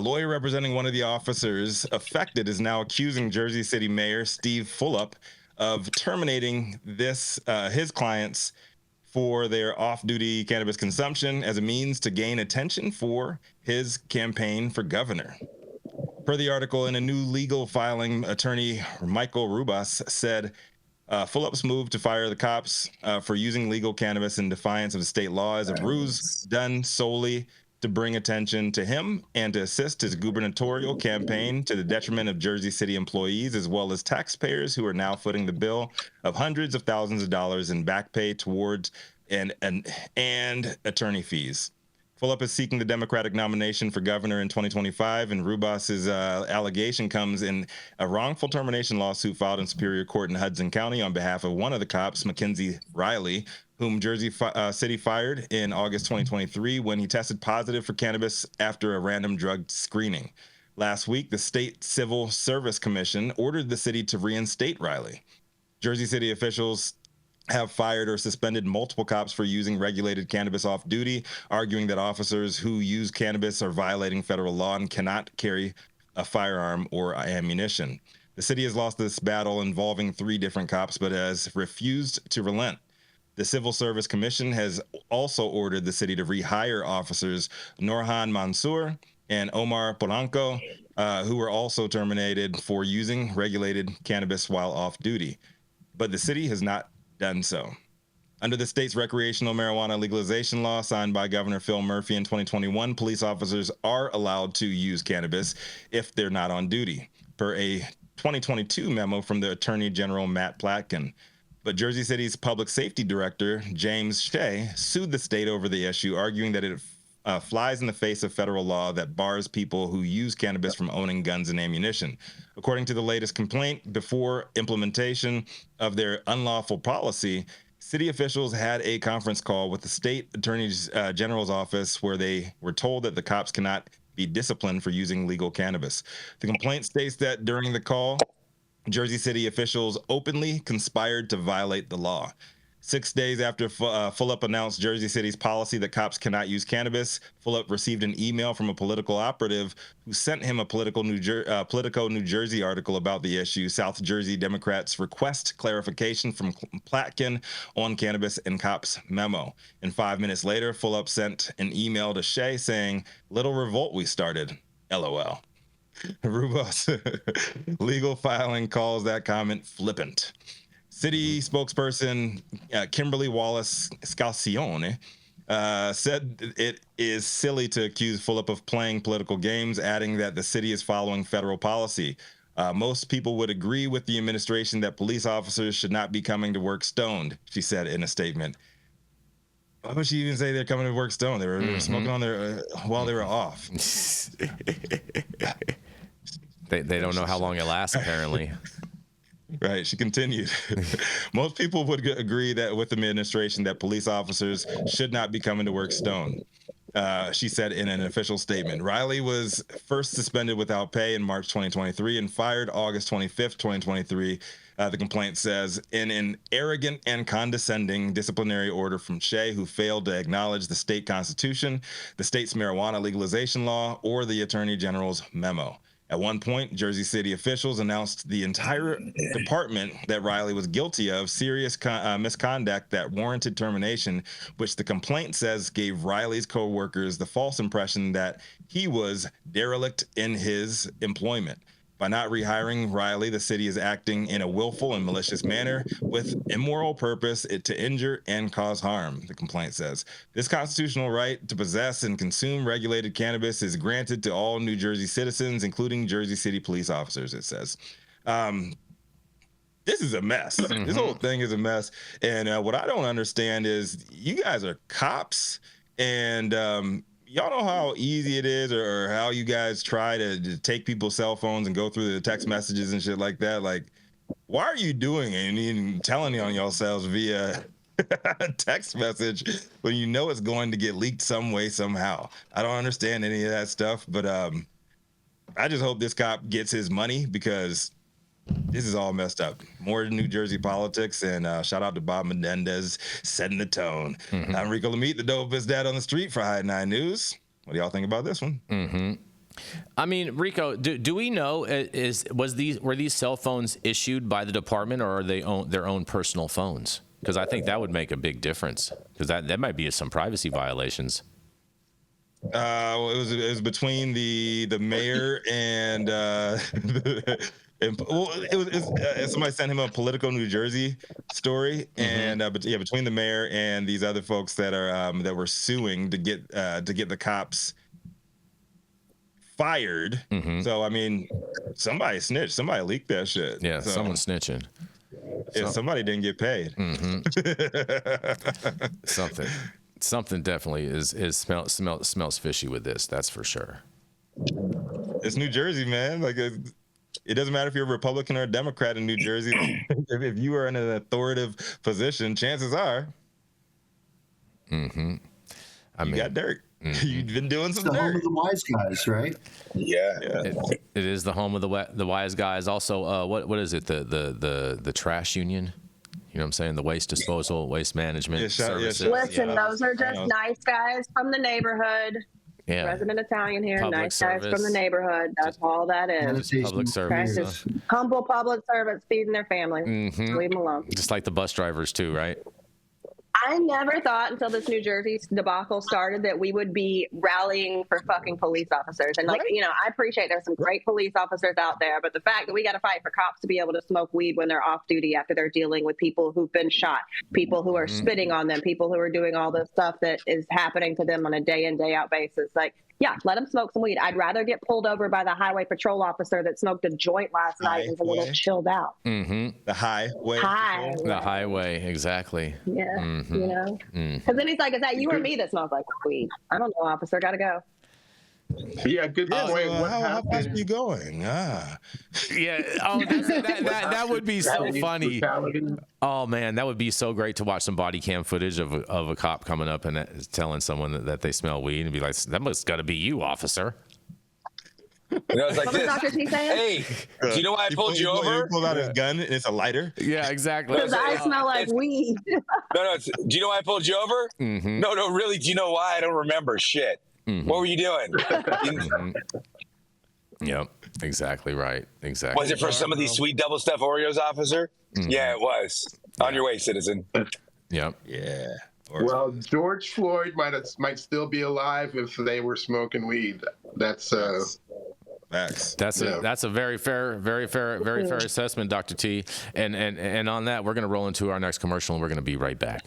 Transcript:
lawyer representing one of the officers affected is now accusing Jersey City Mayor Steve Fulop of terminating his clients for their off-duty cannabis consumption as a means to gain attention for his campaign for governor. Per the article, in a new legal filing, attorney Michael Rubas said Fulop's move to fire the cops for using legal cannabis in defiance of the state law is a ruse done solely to bring attention to him and to assist his gubernatorial campaign to the detriment of Jersey City employees as well as taxpayers who are now footing the bill of hundreds of thousands of dollars in back pay towards and attorney fees. Fulop is seeking the Democratic nomination for governor in 2025, and Rubas's allegation comes in a wrongful termination lawsuit filed in Superior Court in Hudson County on behalf of one of the cops, Mackenzie Riley, whom Jersey City fired in August 2023 when he tested positive for cannabis after a random drug screening. Last week, the State Civil Service Commission ordered the city to reinstate Riley. Jersey City officials have fired or suspended multiple cops for using regulated cannabis off duty, arguing that officers who use cannabis are violating federal law and cannot carry a firearm or ammunition. The city has lost this battle involving 3 different cops, but has refused to relent. The Civil Service Commission has also ordered the city to rehire officers Norhan Mansour and Omar Polanco, who were also terminated for using regulated cannabis while off duty. But the city has not done so. Under the state's recreational marijuana legalization law signed by Governor Phil Murphy in 2021, police officers are allowed to use cannabis if they're not on duty, per a 2022 memo from the Attorney General Matt Platkin. But Jersey City's public safety director, James Shea, sued the state over the issue, arguing that it flies in the face of federal law that bars people who use cannabis from owning guns and ammunition. According to the latest complaint, before implementation of their unlawful policy, city officials had a conference call with the state attorney general's office where they were told that the cops cannot be disciplined for using legal cannabis. The complaint states that during the call, Jersey City officials openly conspired to violate the law. 6 days after Fulop announced Jersey City's policy that cops cannot use cannabis, Fulop received an email from a political operative who sent him a Politico New Jersey article about the issue. South Jersey Democrats request clarification from Platkin on cannabis and cops memo. And 5 minutes later, Fulop sent an email to Shea saying, "Little revolt we started, LOL." Rubas legal filing calls that comment flippant. City spokesperson Kimberly Wallace Scialdone said it is silly to accuse Fulop of playing political games, adding that the city is following federal policy. Most people would agree with the administration that police officers should not be coming to work stoned, she said in a statement. Why would she even say they're coming to work stoned? They were smoking on their while they were off. They don't know how long it lasts, apparently. Right. She continued. Most people would agree that with the administration that police officers should not be coming to work stoned, she said in an official statement. Riley was first suspended without pay in March 2023 and fired August 25th, 2023. The complaint says in an arrogant and condescending disciplinary order from Shea, who failed to acknowledge the state constitution, the state's marijuana legalization law, or the attorney general's memo. At one point, Jersey City officials announced the entire department that Riley was guilty of serious misconduct that warranted termination, which the complaint says gave Riley's co-workers the false impression that he was derelict in his employment. By not rehiring Riley, the city is acting in a willful and malicious manner with immoral purpose to injure and cause harm, the complaint says. This constitutional right to possess and consume regulated cannabis is granted to all New Jersey citizens, including Jersey City police officers, it says. This is a mess. This whole thing is a mess. And what I don't understand is you guys are cops and y'all know how easy it is or how you guys try to take people's cell phones and go through the text messages and shit like that. Like, why are you doing it and even telling on yourselves via text message when you know it's going to get leaked some way, somehow? I don't understand any of that stuff, but I just hope this cop gets his money because this is all messed up. More New Jersey politics, and shout out to Bob Menendez setting the tone. I'm Rico Lamitte, the dopest dad on the street for High 9 News. What do y'all think about this one? I mean, Rico, do we know were these cell phones issued by the department, or are they their own personal phones? Because I think that would make a big difference. Because that might be some privacy violations. Well, it was between the mayor and somebody sent him a Politico New Jersey story, and between the mayor and these other folks that were suing to get the cops fired. So I mean, somebody snitched, somebody leaked that shit. Yeah, so, someone's snitching. Yeah, somebody didn't get paid. Something definitely smells fishy with this. That's for sure. It's New Jersey, man. Like it doesn't matter if you're a Republican or a Democrat in New Jersey. if you are in an authoritative position, chances are, you got dirt. You've been doing some dirt. It's the home of the wise guys, right? Yeah. It is the home of the wise guys. Also, what is it? The trash union. You know what I'm saying? The waste disposal, waste management services. Listen, those are just nice guys from the neighborhood. Yeah. Resident Italian here, Public nice service. guys from the neighborhood. That's all that is. Public service. Humble public servants feeding their family. Leave them alone. Just like the bus drivers too, right? I never thought until this New Jersey debacle started that we would be rallying for fucking police officers. And I appreciate there's some great police officers out there, but the fact that we got to fight for cops to be able to smoke weed when they're off duty after they're dealing with people who've been shot, people who are spitting on them, people who are doing all this stuff that is happening to them on a day in, day out basis. Like, yeah, let them smoke some weed. I'd rather get pulled over by the highway patroll officer that smoked a joint last night and is a little chilled out. The highway. The highway, exactly. Yeah, you know? Because then he's like, is that you or me that smells like weed? I don't know, officer. Got to go. Yeah, good point. How fast are you going? Yeah. Oh, that would be so funny. Oh man, that would be so great to watch some body cam footage of a cop coming up and telling someone that they smell weed and be like, "That must got to be you, officer." It's like this. Dr. T saying? Hey, do you know why I pulled you over? He pulled out his gun and it's a lighter. Yeah, exactly. Because I smell like weed. No. Do you know why I pulled you over? No. Really. Do you know why? I don't remember shit. What were you doing? Yep, exactly right. Exactly. Was it for some of these sweet double stuffed Oreos, officer? Yeah, it was. On your way, citizen. Yep. Yeah. Well, George Floyd might still be alive if they were smoking weed. That's facts. That's a very fair assessment, Dr. T. And on that, we're going to roll into our next commercial, and we're going to be right back.